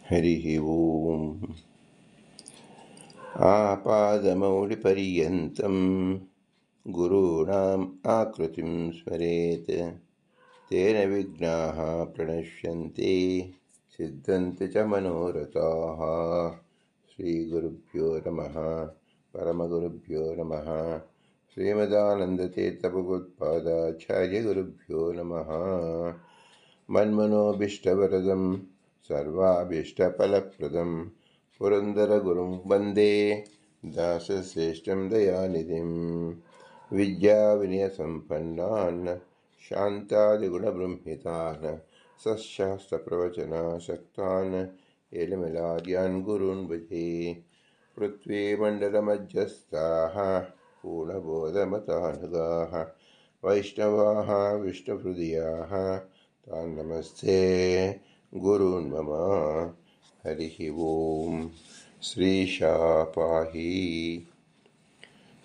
ಹರಿ ಓಂ. ಆಪಾದಮೌಳಿಪರ್ಯಂతం ಗುರುಣಾಂ ಆಕೃತಿಂ ಸ್ಮರೇತ್ ತೇನ ವಿಘ್ನಾಃ ಪ್ರಣಶ್ಯಂತಿ ಸಿದ್ಧಂತಿ ಚ ಮನೋರಥಾಃ. ಶ್ರೀ ಗುರುಭ್ಯೋ ನಮಃ. ಪರಮಗುರುಭ್ಯೋ ನಮಃ. ಶ್ರೀಮದಾನಂದತೀರ್ಥಭಗವತ್ಪಾದಾಚಾರ್ಯ ಗುರುಭ್ಯೋ ನಮಃ. ಮನ್ಮನೋಭೀಷ್ಟವರದಂ ಸರ್ವಾಭೀಷ್ಟಫಲಪ್ರದಂ ಪುರಂದರಗುರುಂ ವಂದೇ ದಾಸಶ್ರೇಷ್ಠಂ ದಯಾನಿಧಿಂ. ವಿದ್ಯಾವಿನಯಸಂಪನ್ನಾನ್ ಶಾಂತಾದಿಗುಣಬೃಂಹಿತಾನ್ ಸತ್ಶಾಸ್ತ್ರಪ್ರವಚನಾಸಕ್ತಾನ್ ಏಳಮಿಲಾರ್ಯಾನ್ ಗುರೂನ್ ಭಜೆ. ಪೃಥ್ವೀಮಂಡಲಮಧ್ಯಸ್ಥಾಃ ಪೂರ್ಣಬೋಧಮತಾನುಗಾಃ ವೈಷ್ಣವಾಃ ವಿಷ್ಣುಹೃದಯಾಃ ತಾನ್ ನಮಸ್ತೆ ಗುರೂನ್ ಮಮ. ಹರಿ ಓಂ. ಶ್ರೀ ಶಾಪಾಹಿ.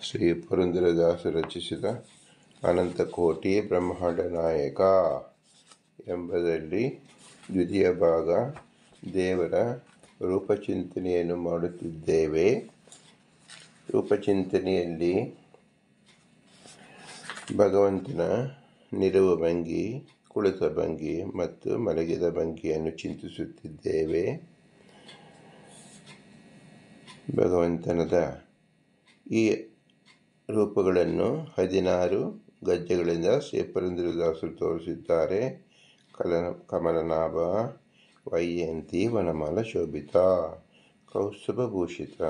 ಶ್ರೀ ಪುರಂದರದಾಸರು ರಚಿಸಿದ ಅನಂತಕೋಟಿ ಬ್ರಹ್ಮಾಂಡ ನಾಯಕ ಎಂಬುದರಲ್ಲಿ ದ್ವಿತೀಯ ಭಾಗ ದೇವರ ರೂಪಚಿಂತನೆಯನ್ನು ಮಾಡುತ್ತಿದ್ದೇವೆ. ರೂಪಚಿಂತನೆಯಲ್ಲಿ ಭಗವಂತನ ನಿಲುವ ಭಂಗಿ, ಕುಳಿತ ಭಂಗಿ ಮತ್ತು ಮಲಗಿದ ಭಂಗಿಯನ್ನು ಚಿಂತಿಸುತ್ತಿದ್ದೇವೆ. ಭಗವಂತನದ ಈ ರೂಪಗಳನ್ನು 16 ಗಜ್ಜೆಗಳಿಂದ ಶ್ರೀ ಪುರಂದರದಾಸರು ತೋರಿಸಿದ್ದಾರೆ. ಕಮಲನಾಭ, ವೈಯಂತಿ, ವನಮಾಲ ಶೋಭಿತ, ಕೌಸ್ತುಭಭೂಷಿತ,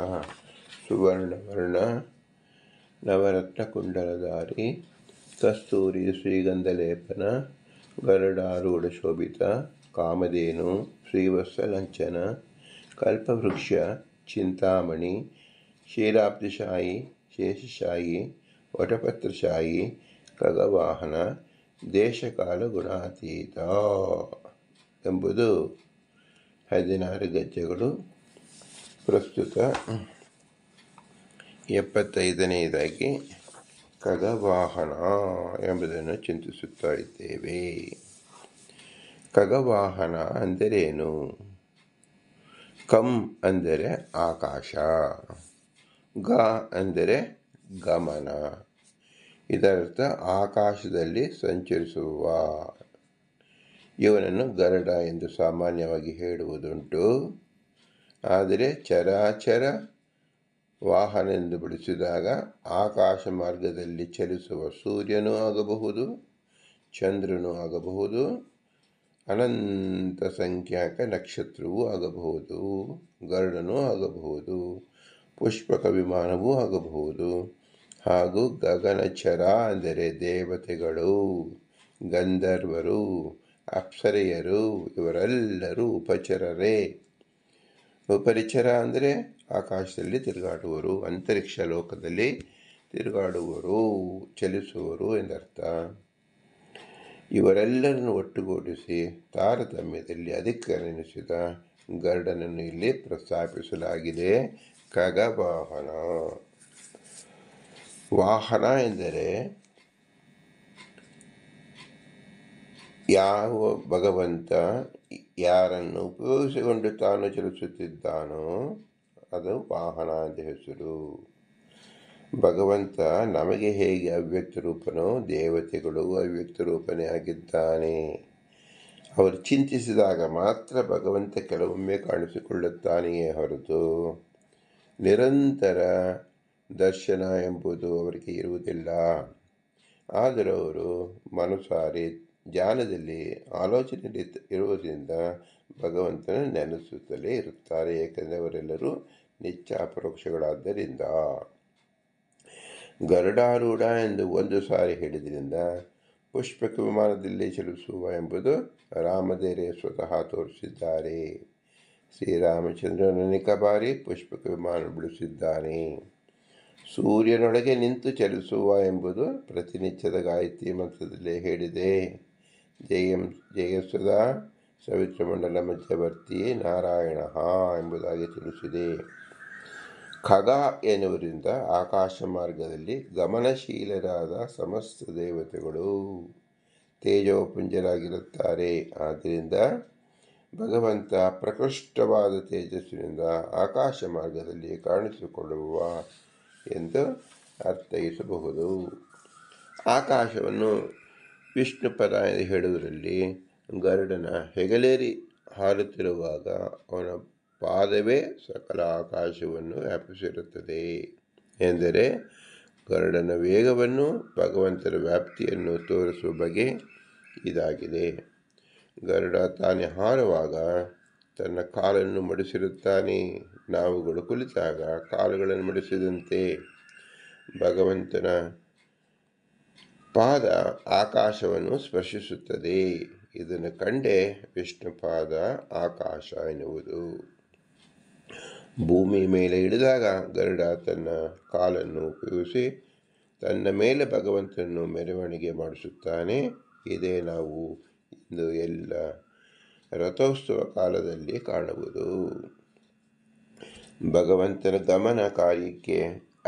ಸುವರ್ಣವರ್ಣ, ನವರತ್ನ ಕುಂಡಲಧಾರಿ, ಕಸ್ತೂರಿ ಶ್ರೀಗಂಧಲೇಪನ, ಗರುಡಾರೂಢ ಶೋಭಿತ, ಕಾಮಧೇನು, ಶ್ರೀವತ್ಸಲಂಚನ, ಕಲ್ಪವೃಕ್ಷ, ಚಿಂತಾಮಣಿ, ಕ್ಷೀರಾಬ್ಧಿಶಾಯಿ, ಶೇಷಶಾಯಿ, ವಟಪತ್ರಶಾಯಿ, ಖಗವಾಹನ, ದೇಶಕಾಲ ಗುಣಾತೀತ ಎಂಬುದು 16 ಗಜ್ಜೆಗಳು. ಪ್ರಸ್ತುತ 75ನೇದಾಗಿ ಖಗವಾಹನ ಎಂಬುದನ್ನು ಚಿಂತಿಸುತ್ತಾ ಇದ್ದೇವೆ. ಖಗವಾಹನ ಅಂದರೇನು? ಕಂ ಅಂದರೆ ಆಕಾಶ, ಗ ಅಂದರೆ ಗಮನ. ಇದರರ್ಥ ಆಕಾಶದಲ್ಲಿ ಸಂಚರಿಸುವ. ಇವನನ್ನು ಗರುಡ ಎಂದು ಸಾಮಾನ್ಯವಾಗಿ ಹೇಳುವುದುಂಟು. ಆದರೆ ಚರಾಚರ ವಾಹನ ಎಂದು ಬಿಡಿಸಿದಾಗ ಆಕಾಶ ಮಾರ್ಗದಲ್ಲಿ ಚಲಿಸುವ ಸೂರ್ಯನೂ ಆಗಬಹುದು, ಚಂದ್ರನೂ ಆಗಬಹುದು, ಅನಂತ ಸಂಖ್ಯಾಕ ನಕ್ಷತ್ರವೂ ಆಗಬಹುದು, ಗರುಡನೂ ಆಗಬಹುದು, ಪುಷ್ಪಕ ವಿಮಾನವೂ ಆಗಬಹುದು. ಹಾಗೂ ಗಗನಚರ ಅಂದರೆ ದೇವತೆಗಳು, ಗಂಧರ್ವರು, ಅಪ್ಸರೆಯರು, ಇವರೆಲ್ಲರೂ ಉಪಚರರೇ. ಉಪರಿಚರ ಅಂದರೆ ಆಕಾಶದಲ್ಲಿ ತಿರುಗಾಡುವರು, ಅಂತರಿಕ್ಷ ಲೋಕದಲ್ಲಿ ತಿರುಗಾಡುವರು, ಚಲಿಸುವರು ಎಂದರ್ಥ. ಇವರೆಲ್ಲರನ್ನು ಒಟ್ಟುಗೂಡಿಸಿ ತಾರತಮ್ಯದಲ್ಲಿ ಅಧಿಕರೆನಿಸಿದ ಗರುಡನನ್ನು ಇಲ್ಲಿ ಪ್ರಸ್ತಾಪಿಸಲಾಗಿದೆ. ಖಗವಾಹನ. ವಾಹನ ಎಂದರೆ ಯಾವ ಭಗವಂತ ಯಾರನ್ನು ಉಪಯೋಗಿಸಿಕೊಂಡು ತಾನು ಚಲಿಸುತ್ತಿದ್ದಾನೋ ಅದು ವಾಹನ ಅಂತ ಹೆಸರು. ಭಗವಂತ ನಮಗೆ ಹೇಗೆ ಅವ್ಯಕ್ತ ರೂಪನೋ ದೇವತೆಗಳು ಅವ್ಯಕ್ತ ರೂಪನೇ ಆಗಿದ್ದಾನೆ. ಅವರು ಚಿಂತಿಸಿದಾಗ ಮಾತ್ರ ಭಗವಂತ ಕೆಲವೊಮ್ಮೆ ಕಾಣಿಸಿಕೊಳ್ಳುತ್ತಾನೆಯೇ ಹೊರತು ನಿರಂತರ ದರ್ಶನ ಎಂಬುದು ಅವರಿಗೆ ಇರುವುದಿಲ್ಲ. ಆದರೂ ಅವರು ಮನಸಾರಿ ಧ್ಯಾನದಲ್ಲಿ ಆಲೋಚನೆಯಲ್ಲಿ ಇರುವುದರಿಂದ ಭಗವಂತನ ನೆನೆಸುತ್ತಲೇ ಇರುತ್ತಾರೆ. ಏಕೆಂದರೆ ಅವರೆಲ್ಲರೂ ನಿತ್ಯ ಅಪರೋಕ್ಷಗಳಾದ್ದರಿಂದ. ಗರುಡಾರೂಢ ಎಂದು ಒಂದು ಸಾರಿ ಹೇಳಿದ್ರಿಂದ ಪುಷ್ಪಕ ವಿಮಾನದಲ್ಲಿ ಚಲಿಸುವ ಎಂಬುದು ರಾಮದೇವರೇ ಸ್ವತಃ ತೋರಿಸಿದ್ದಾರೆ. ಶ್ರೀರಾಮಚಂದ್ರನ ಅನೇಕ ಬಾರಿ ಪುಷ್ಪಕ ವಿಮಾನ ಬಿಡಿಸಿದ್ದಾನೆ. ಸೂರ್ಯನೊಳಗೆ ನಿಂತು ಚಲಿಸುವ ಎಂಬುದು ಪ್ರತಿನಿತ್ಯದ ಗಾಯತ್ರಿ ಮಂತ್ರದಲ್ಲೇ ಹೇಳಿದೆ. ಜಯಸುಧಾ ಸವಿತೃಮಂಡಲ ಮಧ್ಯವರ್ತಿ ನಾರಾಯಣ ಎಂಬುದಾಗಿ ತಿಳಿಸಿದೆ. ಖಗ ಎನ್ನುವುದರಿಂದ ಆಕಾಶ ಮಾರ್ಗದಲ್ಲಿ ಗಮನಶೀಲರಾದ ಸಮಸ್ತ ದೇವತೆಗಳು ತೇಜೋಪುಂಜರಾಗಿರುತ್ತಾರೆ. ಆದ್ದರಿಂದ ಭಗವಂತ ಪ್ರಕೃಷ್ಟವಾದ ತೇಜಸ್ಸಿನಿಂದ ಆಕಾಶ ಮಾರ್ಗದಲ್ಲಿ ಕಾಣಿಸಿಕೊಳ್ಳುವ ಎಂದು ಅರ್ಥೈಸಬಹುದು. ಆಕಾಶವನ್ನು ವಿಷ್ಣು ಪದ ಎಂದು ಹೇಳುವುದರಲ್ಲಿ ಗರುಡನ ಹೆಗಲೇರಿ ಹಾರುತ್ತಿರುವಾಗ ಅವನ ಪಾದವೇ ಸಕಲ ಆಕಾಶವನ್ನು ವ್ಯಾಪಿಸಿರುತ್ತದೆ ಎಂದರೆ ಗರುಡನ ವೇಗವನ್ನು ಭಗವಂತನ ವ್ಯಾಪ್ತಿಯನ್ನು ತೋರಿಸುವ ಬಗೆ ಇದಾಗಿದೆ. ಗರುಡ ತಾನೇ ಹಾರುವಾಗ ತನ್ನ ಕಾಲನ್ನು ಮಡಿಸಿರುತ್ತಾನೆ. ನಾವುಗಳು ಕುಳಿತಾಗ ಕಾಲುಗಳನ್ನು ಮಡಿಸಿದಂತೆ ಭಗವಂತನ ಪಾದ ಆಕಾಶವನ್ನು ಸ್ಪರ್ಶಿಸುತ್ತದೆ. ಇದನ್ನು ಕಂಡೇ ವಿಷ್ಣುಪಾದ ಆಕಾಶ ಎನ್ನುವುದು. ಭೂಮಿ ಮೇಲೆ ಇಳಿದಾಗ ಗರುಡ ತನ್ನ ಕಾಲನ್ನು ಉಪಯೋಗಿಸಿ ತನ್ನ ಮೇಲೆ ಭಗವಂತನನ್ನು ಮೆರವಣಿಗೆ ಮಾಡಿಸುತ್ತಾನೆ. ಇದೇ ನಾವು ಇಂದು ಎಲ್ಲ ರಥೋತ್ಸವ ಕಾಲದಲ್ಲಿ ಕಾಣುವುದು. ಭಗವಂತನ ಗಮನ ಕಾರ್ಯಕ್ಕೆ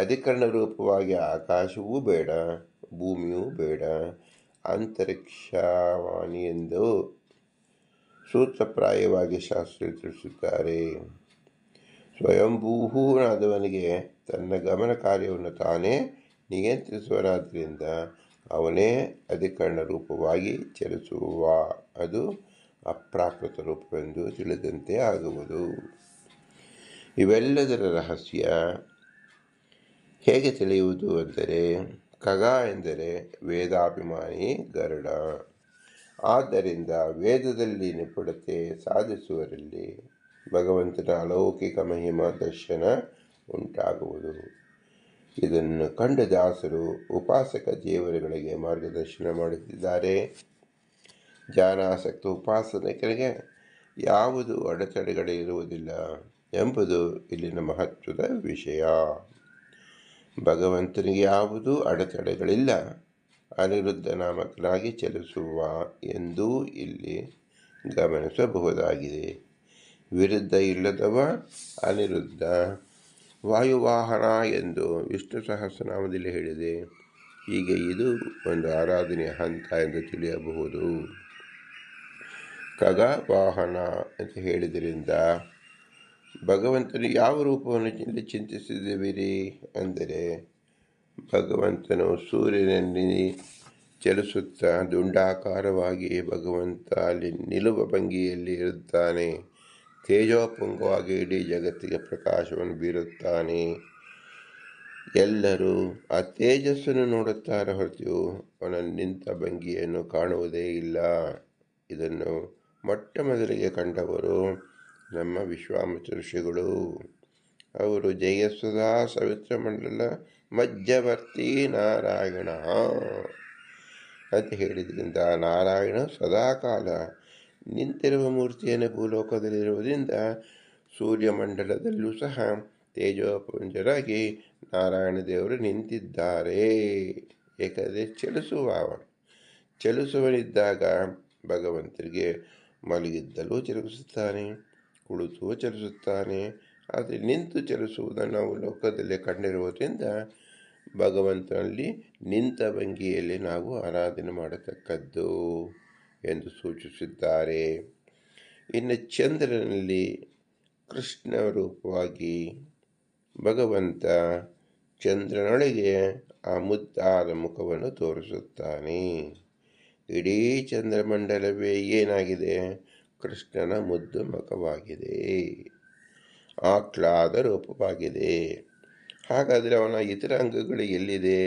ಅಧಿಕರಣ ರೂಪವಾಗಿ ಆಕಾಶವೂ ಬೇಡ, ಭೂಮಿಯೂ ಬೇಡ, ಅಂತರಿಕ್ಷವಾಣಿ ಎಂದು ಸೂತ್ರಪ್ರಾಯವಾಗಿ ಶಾಸ್ತ್ರ ತಿಳಿಸುತ್ತಾರೆ. ಸ್ವಯಂಭೂನಾದವನಿಗೆ ತನ್ನ ಗಮನ ಕಾರ್ಯವನ್ನು ತಾನೇ ನಿಯಂತ್ರಿಸುವನಾದ್ದರಿಂದ ಅವನೇ ಅಧಿಕರಣ ರೂಪವಾಗಿ ಚಲಿಸುವ, ಅದು ಅಪ್ರಾಕೃತ ರೂಪವೆಂದು ತಿಳಿದಂತೆ ಆಗುವುದು. ಇವೆಲ್ಲದರ ರಹಸ್ಯ ಹೇಗೆ ತಿಳಿಯುವುದು ಅಂದರೆ, ಖಗ ಎಂದರೆ ವೇದಾಭಿಮಾನಿ ಗರುಡ. ಆದ್ದರಿಂದ ವೇದದಲ್ಲಿ ನಿಪುಣತೆ ಸಾಧಿಸುವರಲ್ಲಿ ಭಗವಂತನ ಅಲೌಕಿಕ ಮಹಿಮಾ ದರ್ಶನ ಉಂಟಾಗುವುದು. ಇದನ್ನು ಕಂಡ ದಾಸರು ಉಪಾಸಕ ದೇವರುಗಳಿಗೆ ಮಾರ್ಗದರ್ಶನ ಮಾಡುತ್ತಿದ್ದಾರೆ. ಜ್ಞಾನಾಸಕ್ತ ಉಪಾಸಕರಿಗೆ ಯಾವುದು ಅಡೆತಡೆಗಳಿರುವುದಿಲ್ಲ ಎಂಬುದು ಇಲ್ಲಿನ ಮಹತ್ವದ ವಿಷಯ. ಭಗವಂತನಿಗೆ ಯಾವುದೂ ಅಡೆತಡೆಗಳಿಲ್ಲ, ಅನಿರುದ್ಧ ನಾಮಕನಾಗಿ ಚಲಿಸುವ ಎಂದೂ ಇಲ್ಲಿ ಗಮನಿಸಬಹುದಾಗಿದೆ. ವಿರುದ್ಧ ಇಲ್ಲದವ ಅನಿರುದ್ಧ, ವಾಯುವಾಹನ ಎಂದು ವಿಷ್ಣು ಸಹಸ್ರನಾಮದಲ್ಲಿ ಹೇಳಿದೆ. ಹೀಗೆ ಇದು ಒಂದು ಆರಾಧನೆಯ ಹಂತ ಎಂದು ತಿಳಿಯಬಹುದು. ಖಗ ವಾಹನ ಅಂತ ಹೇಳಿದ್ರಿಂದ ಭಗವಂತನು ಯಾವ ರೂಪವನ್ನು ಚಿಂತಿಸಿರುವಿರಿ ಅಂದರೆ, ಭಗವಂತನು ಸೂರ್ಯನಲ್ಲಿ ಚಲಿಸುತ್ತಾ ದುಂಡಾಕಾರವಾಗಿ ಭಗವಂತ ಅಲ್ಲಿ ನಿಲುವ ಭಂಗಿಯಲ್ಲಿ ಇರುತ್ತಾನೆ. ತೇಜೋಪುಂಗವಾಗಿ ಇಡೀ ಜಗತ್ತಿಗೆ ಪ್ರಕಾಶವನ್ನು ಬೀರುತ್ತಾನೆ. ಎಲ್ಲರೂ ಆ ತೇಜಸ್ಸನ್ನು ನೋಡುತ್ತಾರೆ ಹೊರತು ಅವನ ನಿಂತ ಭಂಗಿಯನ್ನು ಕಾಣುವುದೇ ಇಲ್ಲ. ಇದನ್ನು ಮೊಟ್ಟ ಮೊದಲಿಗೆ ಕಂಡವರು ನಮ್ಮ ವಿಶ್ವಾಮಿತ್ರ ಋಷಿಗಳು. ಅವರು ಜಯಸುಧಾ ಸವಿತ್ರ ಮಂಡಲ ಮಧ್ಯವರ್ತಿ ನಾರಾಯಣ ಅಂತ ಹೇಳಿದ್ರಿಂದ ನಾರಾಯಣ ಸದಾಕಾಲ ನಿಂತಿರುವ ಮೂರ್ತಿಯನ್ನು ಭೂಲೋಕದಲ್ಲಿರುವುದರಿಂದ ಸೂರ್ಯಮಂಡಲದಲ್ಲೂ ಸಹ ತೇಜೋಪುಂಜರಾಗಿ ನಾರಾಯಣ ದೇವರು ನಿಂತಿದ್ದಾರೆ. ಏಕೆಂದರೆ ಚಲಿಸುವನಿದ್ದಾಗ ಭಗವಂತರಿಗೆ ಮಲಗಿದ್ದಲೂ ಚಲಿಸುತ್ತಾನೆ, ಕುಳಿತು ಚಲಿಸುತ್ತಾನೆ. ಆದರೆ ನಿಂತು ಚಲಿಸುವುದನ್ನು ನಾವು ಲೋಕದಲ್ಲಿ ಕಂಡಿರುವುದರಿಂದ ಭಗವಂತನಲ್ಲಿ ನಿಂತ ಭಂಗಿಯಲ್ಲಿ ನಾವು ಆರಾಧನೆ ಮಾಡತಕ್ಕದ್ದು ಎಂದು ಸೂಚಿಸಿದ್ದಾರೆ. ಇನ್ನು ಚಂದ್ರನಲ್ಲಿ ಕೃಷ್ಣ ರೂಪವಾಗಿ ಭಗವಂತ ಚಂದ್ರನೊಳಗೆ ಆ ಮುದ್ದಾದ ಮುಖವನ್ನು ತೋರಿಸುತ್ತಾನೆ. ಇಡೀ ಚಂದ್ರಮಂಡಲವೇ ಏನಾಗಿದೆ? ಕೃಷ್ಣನ ಮುದ್ದು ಮುಖವಾಗಿದೆ, ಆಹ್ಲಾದ ರೂಪವಾಗಿದೆ. ಹಾಗಾದರೆ ಅವನ ಇತರ ಅಂಗಗಳು ಎಲ್ಲಿದೆ?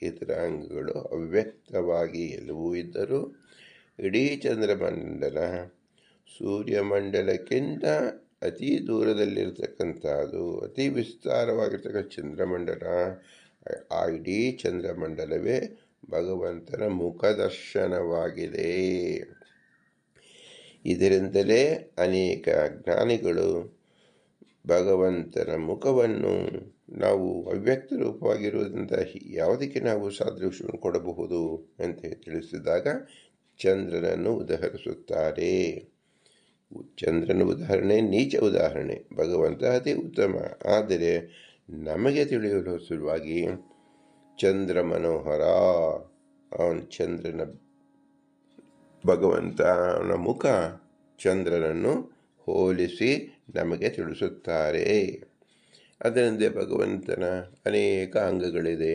ಇತರ ಅಂಗಗಳು ಅವ್ಯಕ್ತವಾಗಿ ಎಲ್ಲವೂ ಇದ್ದರೂ ಇಡೀ ಚಂದ್ರಮಂಡಲ ಸೂರ್ಯಮಂಡಲಕ್ಕಿಂತ ಅತಿ ದೂರದಲ್ಲಿರ್ತಕ್ಕಂಥದ್ದು, ಅತಿ ವಿಸ್ತಾರವಾಗಿರ್ತಕ್ಕಂಥ ಚಂದ್ರಮಂಡಲ. ಆ ಇಡೀ ಚಂದ್ರಮಂಡಲವೇ ಭಗವಂತನ ಮುಖದರ್ಶನವಾಗಿದೆ. ಇದರಿಂದಲೇ ಅನೇಕ ಜ್ಞಾನಿಗಳು ಭಗವಂತನ ಮುಖವನ್ನು ನಾವು ಅವ್ಯಕ್ತ ರೂಪವಾಗಿರುವುದರಿಂದ ಯಾವುದಕ್ಕೆ ನಾವು ಸಾದೃಶ್ಯವನ್ನು ಕೊಡಬಹುದು ಅಂತ ತಿಳಿಸಿದಾಗ ಚಂದ್ರನನ್ನು ಉದಾಹರಿಸುತ್ತಾರೆ. ಚಂದ್ರನ ಉದಾಹರಣೆ ನೀಚ ಉದಾಹರಣೆ, ಭಗವಂತ ಅತಿ ಉತ್ತಮ. ಆದರೆ ನಮಗೆ ತಿಳಿಯಲು ಸಲುವಾಗಿ ಚಂದ್ರ ಮನೋಹರ, ಭಗವಂತನ ಮುಖ ಚಂದ್ರನನ್ನು ಹೋಲಿಸಿ ನಮಗೆ ತಿಳಿಸುತ್ತಾರೆ. ಅದರಂತೆ ಭಗವಂತನ ಅನೇಕ ಅಂಗಗಳಿದೆ.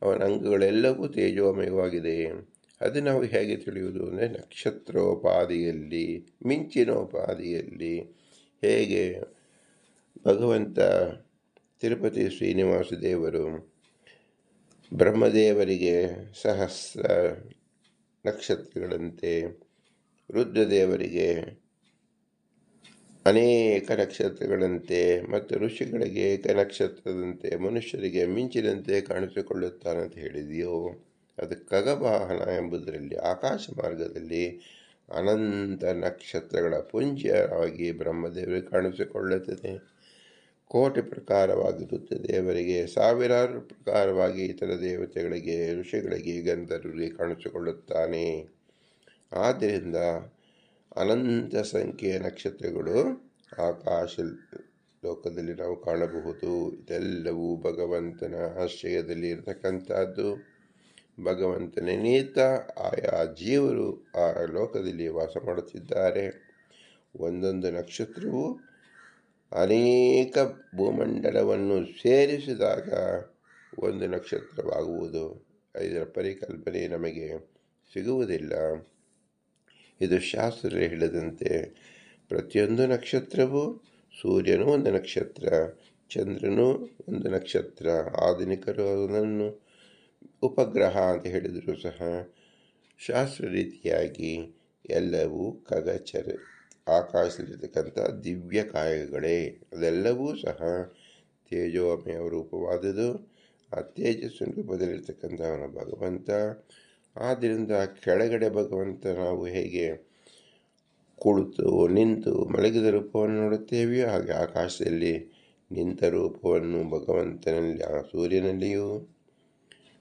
ಅವನ ಅಂಗಗಳೆಲ್ಲವೂ ತೇಜೋಮಯವಾಗಿದೆ. ಅದು ನಾವು ಹೇಗೆ ತಿಳಿಯುವುದು ಅಂದರೆ ನಕ್ಷತ್ರೋಪಾದಿಯಲ್ಲಿ, ಮಿಂಚಿನೋಪಾದಿಯಲ್ಲಿ. ಹೇಗೆ ಭಗವಂತ ತಿರುಪತಿ ಶ್ರೀನಿವಾಸ ದೇವರು ಬ್ರಹ್ಮದೇವರಿಗೆ ಸಹಸ್ರ ನಕ್ಷತ್ರಗಳಂತೆ, ರುದ್ರದೇವರಿಗೆ ಅನೇಕ ನಕ್ಷತ್ರಗಳಂತೆ ಮತ್ತು ಋಷಿಗಳಿಗೆ ಏಕ ನಕ್ಷತ್ರದಂತೆ, ಮನುಷ್ಯರಿಗೆ ಮಿಂಚಿನಂತೆ ಕಾಣಿಸಿಕೊಳ್ಳುತ್ತಾನೆ ಅಂತ ಹೇಳಿದೆಯೋ, ಅದು ಖಗವಾಹನ ಎಂಬುದರಲ್ಲಿ ಆಕಾಶ ಮಾರ್ಗದಲ್ಲಿ ಅನಂತ ನಕ್ಷತ್ರಗಳ ಪುಂಜವಾಗಿ ಬ್ರಹ್ಮದೇವರಿಗೆ ಕಾಣಿಸಿಕೊಳ್ಳುತ್ತದೆ. ಕೋಟಿ ಪ್ರಕಾರವಾಗಿರುತ್ತದೆ ದೇವರಿಗೆ, ಸಾವಿರಾರು ಪ್ರಕಾರವಾಗಿ ಇತರ ದೇವತೆಗಳಿಗೆ, ಋಷಿಗಳಿಗೆ, ಗಂಧರ್ವರಿಗೆ ಕಾಣಿಸಿಕೊಳ್ಳುತ್ತಾನೆ. ಆದ್ದರಿಂದ ಅನಂತ ಸಂಖ್ಯೆಯ ನಕ್ಷತ್ರಗಳು ಆಕಾಶ ಲೋಕದಲ್ಲಿ ನಾವು ಕಾಣಬಹುದು. ಇದೆಲ್ಲವೂ ಭಗವಂತನ ಆಶ್ರಯದಲ್ಲಿ ಇರತಕ್ಕಂಥದ್ದು. ಭಗವಂತನ ನೇತ ಆಯಾ ಜೀವರು ಆ ಲೋಕದಲ್ಲಿ ವಾಸ ಮಾಡುತ್ತಿದ್ದಾರೆ. ಒಂದೊಂದು ನಕ್ಷತ್ರವು ಅನೇಕ ಭೂಮಂಡಲವನ್ನು ಸೇರಿಸಿದಾಗ ಒಂದು ನಕ್ಷತ್ರವಾಗುವುದು. ಇದರ ಪರಿಕಲ್ಪನೆ ನಮಗೆ ಸಿಗುವುದಿಲ್ಲ. ಇದು ಶಾಸ್ತ್ರ ಹೇಳಿದಂತೆ ಪ್ರತಿಯೊಂದು ನಕ್ಷತ್ರವು, ಸೂರ್ಯನೂ ಒಂದು ನಕ್ಷತ್ರ, ಚಂದ್ರನೂ ಒಂದು ನಕ್ಷತ್ರ. ಆಧುನಿಕರು ಅದನ್ನು ಉಪಗ್ರಹ ಅಂತ ಹೇಳಿದರೂ ಸಹ ಶಾಸ್ತ್ರ ರೀತಿಯಾಗಿ ಎಲ್ಲವೂ ಖಗಚರ ಆಕಾಶದಲ್ಲಿರ್ತಕ್ಕಂಥ ದಿವ್ಯ ಕಾಯಗಳೇ. ಅದೆಲ್ಲವೂ ಸಹ ತೇಜೋಮಯ ರೂಪವಾದುದು. ಆ ತೇಜಸ್ಸಿನ ರೂಪದಲ್ಲಿರ್ತಕ್ಕಂಥವನ ಭಗವಂತ. ಆದ್ದರಿಂದ ಕೆಳಗಡೆ ಭಗವಂತ ನಾವು ಹೇಗೆ ಕುಳಿತು ನಿಂತು ಮಲಗಿದ ರೂಪವನ್ನು ನೋಡುತ್ತೇವೆಯೋ, ಹಾಗೆ ಆಕಾಶದಲ್ಲಿ ನಿಂತ ರೂಪವನ್ನು ಭಗವಂತನಲ್ಲಿ, ಆ ಸೂರ್ಯನಲ್ಲಿಯೂ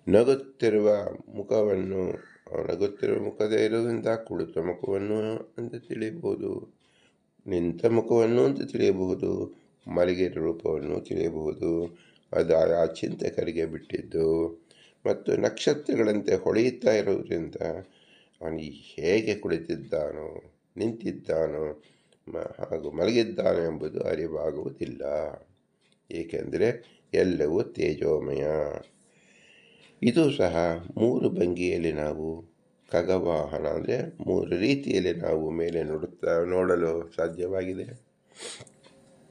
ನಗುತ್ತಿರುವ ಮುಖವನ್ನು, ನಗುತ್ತಿರುವ ಮುಖದ ಇರುವುದರಿಂದ ಕುಳಿತ ಮುಖವನ್ನು ಅಂತ ತಿಳಿಯಬಹುದು, ನಿಂತ ಮುಖವನ್ನು ಅಂತ ತಿಳಿಯಬಹುದು, ಮಲಗಿದ ರೂಪವನ್ನು ತಿಳಿಯಬಹುದು. ಅದು ಆ ಚಿಂತಕರಿಗೆ ಬಿಟ್ಟಿದ್ದು. ಮತ್ತು ನಕ್ಷತ್ರಗಳಂತೆ ಹೊಳೆಯುತ್ತಾ ಇರೋದ್ರಿಂದ ಅವನು ಹೇಗೆ ಕುಳಿತಿದ್ದಾನೋ, ನಿಂತಿದ್ದಾನೋ ಹಾಗೂ ಮಲಗಿದ್ದಾನೋ ಎಂಬುದು ಅರಿವಾಗುವುದಿಲ್ಲ. ಏಕೆಂದರೆ ಎಲ್ಲವೂ ತೇಜೋಮಯ. ಇದು ಸಹ ಮೂರು ಭಂಗಿಯಲ್ಲಿ ನಾವು ಖಗವಾಹನ ಅಂದರೆ ಮೂರು ರೀತಿಯಲ್ಲಿ ನಾವು ಮೇಲೆ ನೋಡಲು ಸಾಧ್ಯವಾಗಿದೆ.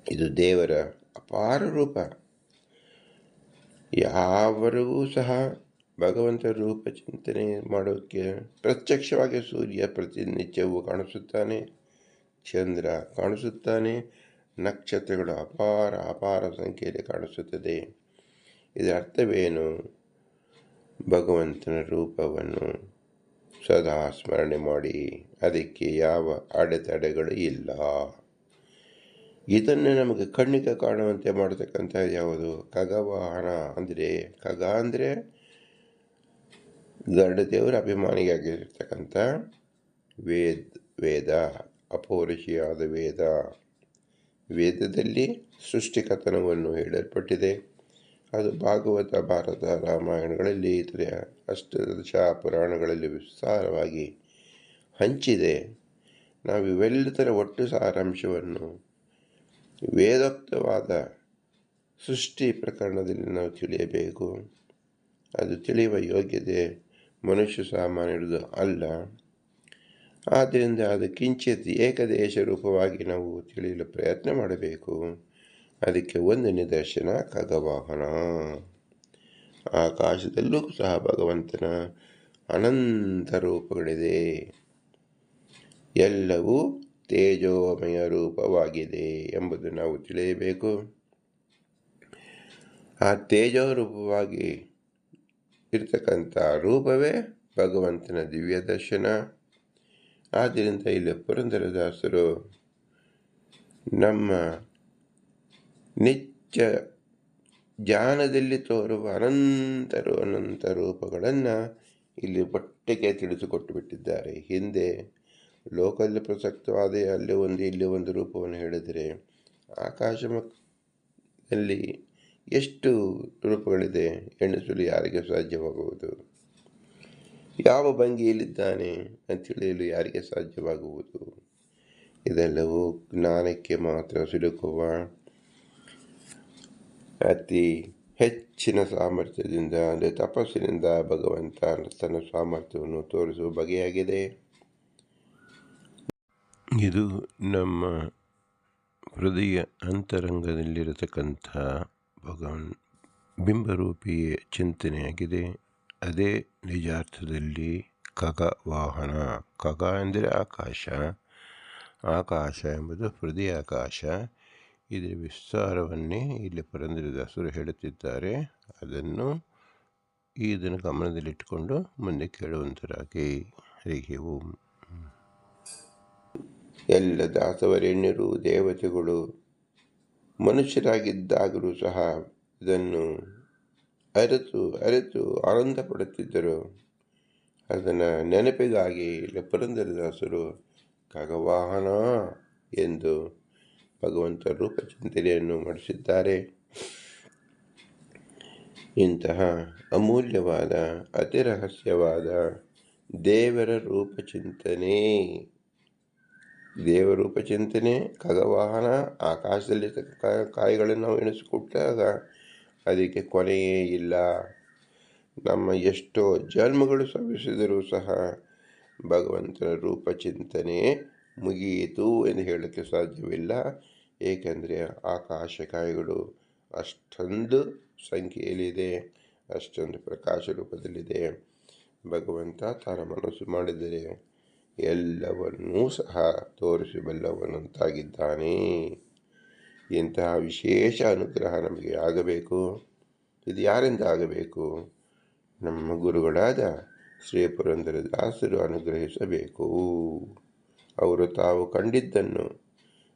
ಇದು ದೇವರ ಅಪಾರ ರೂಪ. ಯಾವರಿಗೂ ಸಹ ಭಗವಂತ ರೂಪ ಚಿಂತನೆ ಮಾಡೋಕ್ಕೆ ಪ್ರತ್ಯಕ್ಷವಾಗಿ ಸೂರ್ಯ ಪ್ರತಿನಿತ್ಯವೂ ಕಾಣಿಸುತ್ತಾನೆ, ಚಂದ್ರ ಕಾಣಿಸುತ್ತಾನೆ, ನಕ್ಷತ್ರಗಳು ಅಪಾರ ಸಂಖ್ಯೆಯಲ್ಲಿ ಕಾಣಿಸುತ್ತದೆ. ಇದರ ಅರ್ಥವೇನು? ಭಗವಂತನ ರೂಪವನ್ನು ಸದಾ ಸ್ಮರಣೆ ಮಾಡಿ, ಅದಕ್ಕೆ ಯಾವ ಅಡೆತಡೆಗಳು ಇಲ್ಲ. ಇದನ್ನು ನಮಗೆ ಕಣ್ಣಿಗೆ ಕಾಣುವಂತೆ ಮಾಡತಕ್ಕಂಥ ಯಾವುದು? ಖಗವಾಹನ ಅಂದರೆ, ಖಗ ಅಂದರೆ ಗರುಡ ದೇವರ ಅಭಿಮಾನಿಯಾಗಿರ್ತಕ್ಕಂಥ ವೇದ, ಅಪೌರುಷಿಯಾದ ವೇದ. ವೇದದಲ್ಲಿ ಸೃಷ್ಟಿಕಥನವನ್ನು ಹೇಳಲ್ಪಟ್ಟಿದೆ. ಅದು ಭಾಗವತ, ಭಾರತ, ರಾಮಾಯಣಗಳಲ್ಲಿ, ಇತರ ಅಷ್ಟದಶ ಪುರಾಣಗಳಲ್ಲಿ ವಿಸ್ತಾರವಾಗಿ ಹಂಚಿದೆ. ನಾವು ಇವೆಲ್ಲದರ ಒಟ್ಟು ಸಾರಾಂಶವನ್ನು ವೇದೋಕ್ತವಾದ ಸೃಷ್ಟಿ ಪ್ರಕರಣದಲ್ಲಿ ನಾವು ತಿಳಿಯಬೇಕು. ಅದು ತಿಳಿಯುವ ಯೋಗ್ಯತೆ ಮನುಷ್ಯ ಸಾಮಾನ್ಯರದು ಅಲ್ಲ. ಆದ್ದರಿಂದ ಅದು ಕಿಂಚಿತ್ ಏಕದೇಶ ರೂಪವಾಗಿ ನಾವು ತಿಳಿಯಲು ಪ್ರಯತ್ನ ಮಾಡಬೇಕು. ಅದಕ್ಕೆ ಒಂದು ನಿದರ್ಶನ ಖಗವಾಹನ. ಆಕಾಶದಲ್ಲೂ ಸಹ ಭಗವಂತನ ಅನಂತ ರೂಪಗಳಿದೆ. ಎಲ್ಲವೂ ತೇಜೋಮಯ ರೂಪವಾಗಿದೆ ಎಂಬುದು ನಾವು ತಿಳಿಯಬೇಕು. ಆ ತೇಜೋರೂಪವಾಗಿ ಇರ್ತಕ್ಕಂಥ ರೂಪವೇ ಭಗವಂತನ ದಿವ್ಯ ದರ್ಶನ. ಆದ್ದರಿಂದ ಇಲ್ಲಿ ಪುರಂದರದಾಸರು ನಮ್ಮ ನಿತ್ಯ ಜ್ಞಾನದಲ್ಲಿ ತೋರುವ ಅನಂತ ರೂಪಗಳನ್ನು ಇಲ್ಲಿ ಒಟ್ಟಿಗೆ ತಿಳಿಸಿಕೊಟ್ಟು ಬಿಟ್ಟಿದ್ದಾರೆ. ಹಿಂದೆ ಲೋಕದಲ್ಲಿ ಪ್ರಸಕ್ತವಾದ ಅಲ್ಲಿ ಒಂದು ಇಲ್ಲಿ ಒಂದು ರೂಪವನ್ನು ಹೇಳಿದರೆ, ಆಕಾಶದಲ್ಲಿ ಎಷ್ಟು ರೂಪಗಳಿದೆ ಎಣಿಸಲು ಯಾರಿಗೆ ಸಾಧ್ಯವಾಗುವುದು? ಯಾವ ಭಂಗಿಯಲ್ಲಿದ್ದಾನೆ ಅಂತ ತಿಳಿಯಲು ಯಾರಿಗೆ ಸಾಧ್ಯವಾಗುವುದು? ಇದೆಲ್ಲವೂ ಜ್ಞಾನಕ್ಕೆ ಮಾತ್ರ ಸಿಲುಕುವ ಅತಿ ಹೆಚ್ಚಿನ ಸಾಮರ್ಥ್ಯದಿಂದ ಅಂದರೆ ತಪಸ್ಸಿನಿಂದ ಭಗವಂತ ತನ್ನ ಸಾಮರ್ಥ್ಯವನ್ನು ತೋರಿಸುವ ಬಗೆಯಾಗಿದೆ. ಇದು ನಮ್ಮ ಹೃದಯ ಅಂತರಂಗದಲ್ಲಿರತಕ್ಕಂಥ ಭಗವನ್ ಬಿಂಬರೂಪಿಯ ಚಿಂತನೆಯಾಗಿದೆ. ಅದೇ ನಿಜಾರ್ಥದಲ್ಲಿ ಖಗವಾಹನ. ಖಗ ಎಂದರೆ ಆಕಾಶ, ಆಕಾಶ ಎಂಬುದು ಹೃದಯಾಕಾಶ. ಇದರ ವಿಸ್ತಾರವನ್ನೇ ಇಲ್ಲಿ ಪುರಂದರದಾಸರು ಹೇಳುತ್ತಿದ್ದಾರೆ. ಇದನ್ನು ಗಮನದಲ್ಲಿಟ್ಟುಕೊಂಡು ಮುಂದೆ ಕೇಳುವಂತರಾಗಿ. ಹರಿಗೆ ಓಂ. ಎಲ್ಲ ದಾಸವರೇಣ್ಯರು ದೇವತೆಗಳು ಮನುಷ್ಯರಾಗಿದ್ದಾಗಲೂ ಸಹ ಇದನ್ನು ಅರಿತು ಆನಂದ ಪಡುತ್ತಿದ್ದರು. ಅದನ್ನು ನೆನಪಿಗಾಗಿ ಪುರಂದರದಾಸರು ಖಗವಾಹನ ಎಂದು ಭಗವಂತ ರೂಪಚಿಂತನೆಯನ್ನು ಮಾಡಿಸಿದ್ದಾರೆ. ಇಂತಹ ಅಮೂಲ್ಯವಾದ ಅತಿ ರಹಸ್ಯವಾದ ದೇವರ ರೂಪಚಿಂತನೆ ಖಗವಾಹನ ಆಕಾಶದಲ್ಲಿ ಕಾಯಿಗಳನ್ನು ನಾವು ಎಣಿಸಿಕೊಟ್ಟಾಗ ಅದಕ್ಕೆ ಕೊನೆಯೇ ಇಲ್ಲ. ನಮ್ಮ ಎಷ್ಟೋ ಜನ್ಮಗಳು ಶ್ರಮಿಸಿದರೂ ಸಹ ಭಗವಂತನ ರೂಪಚಿಂತನೆ ಮುಗಿಯಿತು ಎಂದು ಹೇಳಕ್ಕೆ ಸಾಧ್ಯವಿಲ್ಲ. ಏಕೆಂದರೆ ಆಕಾಶ ಕಾಯಿಗಳು ಅಷ್ಟೊಂದು ಸಂಖ್ಯೆಯಲ್ಲಿದೆ, ಅಷ್ಟೊಂದು ಪ್ರಕಾಶ ರೂಪದಲ್ಲಿದೆ. ಭಗವಂತ ತನ್ನ ಮನಸ್ಸು ಮಾಡಿದರೆ ಎಲ್ಲವನ್ನೂ ಸಹ ತೋರಿಸಬಲ್ಲವನಂತಾಗಿದ್ದಾನೆ. ಇಂತಹ ವಿಶೇಷ ಅನುಗ್ರಹ ನಮಗೆ ಆಗಬೇಕು. ಇದು ಯಾರಿಂದ ಆಗಬೇಕು? ನಮ್ಮ ಗುರುಗಳಾದ ಶ್ರೀ ಪುರಂದರದಾಸರು ಅನುಗ್ರಹಿಸಬೇಕು. ಅವರು ತಾವು ಕಂಡಿದ್ದನ್ನು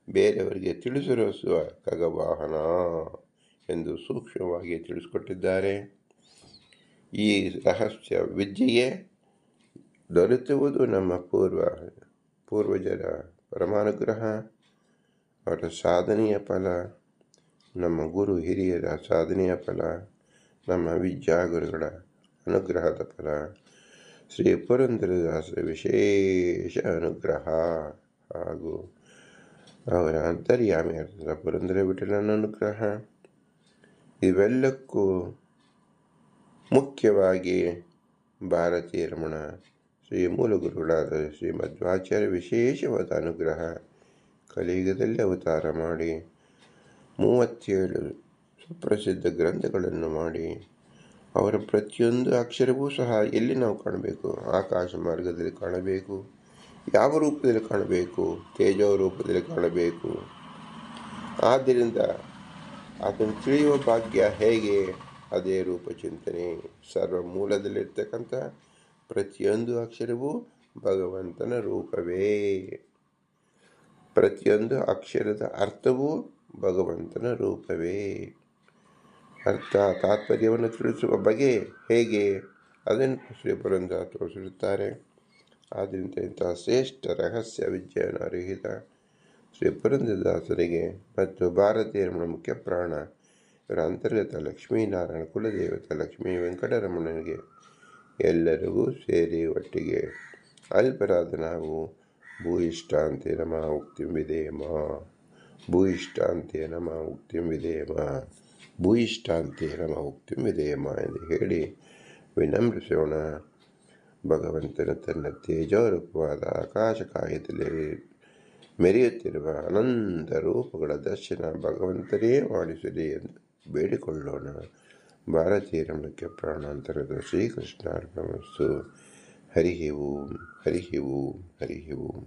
ಬೇರೆಯವರಿಗೆ ತಿಳಿಸಿರುವ ಖಗವಾಹನ ಎಂದು ಸೂಕ್ಷ್ಮವಾಗಿ ತಿಳಿಸಿಕೊಟ್ಟಿದ್ದಾರೆ. ಈ ರಹಸ್ಯ ವಿದ್ಯೆಯೇ ದೊರೆತುವುದು ನಮ್ಮ ಪೂರ್ವಜರ ಪರಮಾನುಗ್ರಹ, ಅವರ ಸಾಧನೆಯ ಫಲ, ನಮ್ಮ ಗುರು ಹಿರಿಯರ ಸಾಧನೆಯ ಫಲ, ನಮ್ಮ ವಿದ್ಯಾಗುರುಗಳ ಅನುಗ್ರಹದ ಫಲ, ಶ್ರೀ ಪುರಂದರದಾಸರ ವಿಶೇಷ ಅನುಗ್ರಹ ಹಾಗೂ ಅವರ ಅಂತರ್ಯಾಮಿಯಾದ ಪುರಂದರ ವಿಠಲನ ಅನುಗ್ರಹ. ಇವೆಲ್ಲಕ್ಕೂ ಮುಖ್ಯವಾಗಿ ಭಾರತೀಯ ರಮಣ ಶ್ರೀ ಮೂಲ ಗುರುಗಳಾದ ಶ್ರೀ ಮಧ್ವಾಚಾರ್ಯ ವಿಶೇಷವಾದ ಅನುಗ್ರಹ. ಕಲಿಯುಗದಲ್ಲಿ ಅವತಾರ ಮಾಡಿ 37 ಸುಪ್ರಸಿದ್ಧ ಗ್ರಂಥಗಳನ್ನು ಮಾಡಿ ಅವರ ಪ್ರತಿಯೊಂದು ಅಕ್ಷರವೂ ಸಹ ಎಲ್ಲಿ ನಾವು ಕಾಣಬೇಕು? ಆಕಾಶ ಮಾರ್ಗದಲ್ಲಿ ಕಾಣಬೇಕು. ಯಾವ ರೂಪದಲ್ಲಿ ಕಾಣಬೇಕು? ತೇಜೋ ರೂಪದಲ್ಲಿ ಕಾಣಬೇಕು. ಆದ್ದರಿಂದ ಅದನ್ನು ತಿಳಿಯುವ ಭಾಗ್ಯ ಹೇಗೆ? ಅದೇ ರೂಪಚಿಂತನೆ. ಸರ್ವ ಮೂಲದಲ್ಲಿರ್ತಕ್ಕಂಥ ಪ್ರತಿಯೊಂದು ಅಕ್ಷರವೂ ಭಗವಂತನ ರೂಪವೇ. ಪ್ರತಿಯೊಂದು ಅಕ್ಷರದ ಅರ್ಥವೂ ಭಗವಂತನ ರೂಪವೇ. ತಾತ್ಪರ್ಯವನ್ನು ತಿಳಿಸುವ ಬಗೆ ಹೇಗೆ? ಅದನ್ನು ಶ್ರೀ ಪುರಂದರ ತೋರಿಸಿರುತ್ತಾರೆ. ಆದ್ದರಿಂದ ಇಂತಹ ಶ್ರೇಷ್ಠ ರಹಸ್ಯ ವಿದ್ಯೆಯನ್ನು ಅರಿಹಿತ ಶ್ರೀ ಪುರಂದರದಾಸರಿಗೆ ಮತ್ತು ಭಾರತೀಯ ರಮಣ ಮುಖ್ಯ ಪ್ರಾಣ ಇವರ ಅಂತರ್ಗತ ಲಕ್ಷ್ಮೀನಾರಾಯಣ ಕುಲದೇವತೆ ಲಕ್ಷ್ಮೀ ವೆಂಕಟರಮಣನಿಗೆ ಎಲ್ಲರಿಗೂ ಸೇರಿ ಒಟ್ಟಿಗೆ ಅಲ್ಪರಾದ ನಾವು ಭೂಯಿಷ್ಠಾಂತೆ ನಮಃ ಉಕ್ತಿಂ ವಿಧೇಮ, ಭೂಯಿಷ್ಠಾಂತೆ ನಮಃ ಉಕ್ತಿಂ ವಿಧೇಮ, ಭೂಯಿಷ್ಠಾಂತೆ ನಮಃ ಉಕ್ತಿಂ ವಿಧೇಮ ಎಂದು ಹೇಳಿ ವಿನಮ್ರಿಸೋಣ. ಭಗವಂತನ ತನ್ನ ತೇಜೋರೂಪವಾದ ಆಕಾಶ ಕಾಯದಲ್ಲಿ ಮೆರೆಯುತ್ತಿರುವ ಅನಂತ ರೂಪಗಳ ದರ್ಶನ ಭಗವಂತನೇ ಮಾಡಿಸಲಿ ಎಂದು ಬೇಡಿಕೊಳ್ಳೋಣ. ಭಾರತೀಯ ರಮಣಕ್ಕೆ ಪ್ರಾಣಾಂತರದ ಶ್ರೀಕೃಷ್ಣಾರ್ಪಣಮಸ್ತು. ಹರಿ ಓಂ, ಹರಿ ಓಂ, ಹರಿ ಓಂ.